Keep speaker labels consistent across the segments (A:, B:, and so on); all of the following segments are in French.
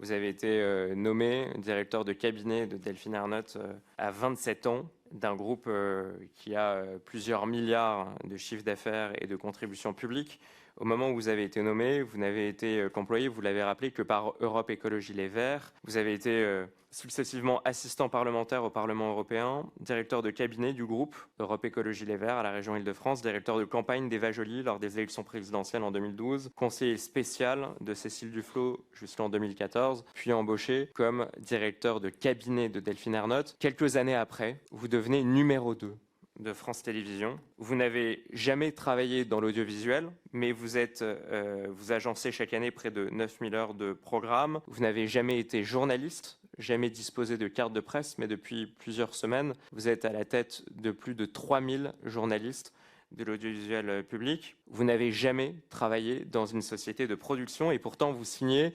A: Vous avez été nommé directeur de cabinet de Delphine Ernotte à 27 ans, d'un groupe qui a plusieurs milliards de chiffre d'affaires et de contributions publiques. Au moment où vous avez été nommé, vous n'avez été qu'employé, vous l'avez rappelé, que par Europe Écologie Les Verts. Vous avez été successivement assistant parlementaire au Parlement européen, directeur de cabinet du groupe Europe Écologie Les Verts à la région Île-de-France, directeur de campagne d'Eva Joly lors des élections présidentielles en 2012, conseiller spécial de Cécile Duflot jusqu'en 2014, puis embauché comme directeur de cabinet de Delphine Ernotte. Quelques années après, vous devenez numéro 2 de France Télévisions. Vous n'avez jamais travaillé dans l'audiovisuel, mais vous agencez chaque année près de 9000 heures de programme. Vous n'avez jamais été journaliste, jamais disposé de carte de presse, mais depuis plusieurs semaines, vous êtes à la tête de plus de 3000 journalistes de l'audiovisuel public. Vous n'avez jamais travaillé dans une société de production et pourtant vous signez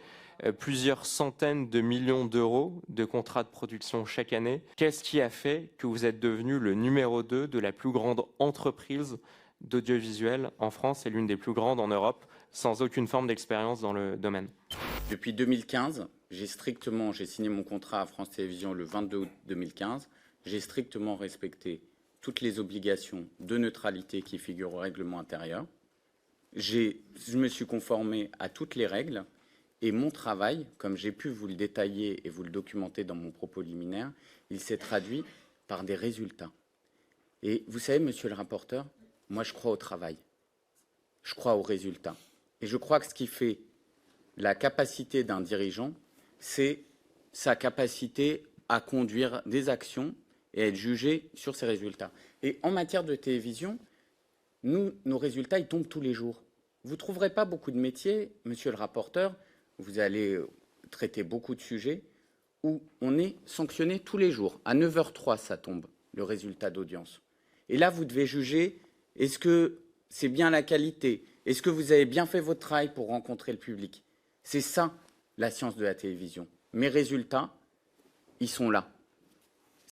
A: plusieurs centaines de millions d'euros de contrats de production chaque année. Qu'est-ce qui a fait que vous êtes devenu le numéro 2 de la plus grande entreprise d'audiovisuel en France et l'une des plus grandes en Europe, sans aucune forme d'expérience dans le domaine?
B: Depuis 2015, j'ai signé mon contrat à France Télévisions le 22 août 2015. J'ai strictement respecté toutes les obligations de neutralité qui figurent au règlement intérieur. Je me suis conformé à toutes les règles et mon travail, comme j'ai pu vous le détailler et vous le documenter dans mon propos liminaire, il s'est traduit par des résultats. Et vous savez, monsieur le rapporteur, moi je crois au travail, je crois aux résultats. Et je crois que ce qui fait la capacité d'un dirigeant, c'est sa capacité à conduire des actions et à être jugé sur ces résultats. Et en matière de télévision, nos résultats, ils tombent tous les jours. Vous ne trouverez pas beaucoup de métiers, monsieur le rapporteur, vous allez traiter beaucoup de sujets, où on est sanctionné tous les jours. À 9h03, ça tombe, le résultat d'audience. Et là, vous devez juger, est-ce que c'est bien la qualité? Est-ce que vous avez bien fait votre travail pour rencontrer le public? C'est ça, la science de la télévision. Mes résultats, ils sont là.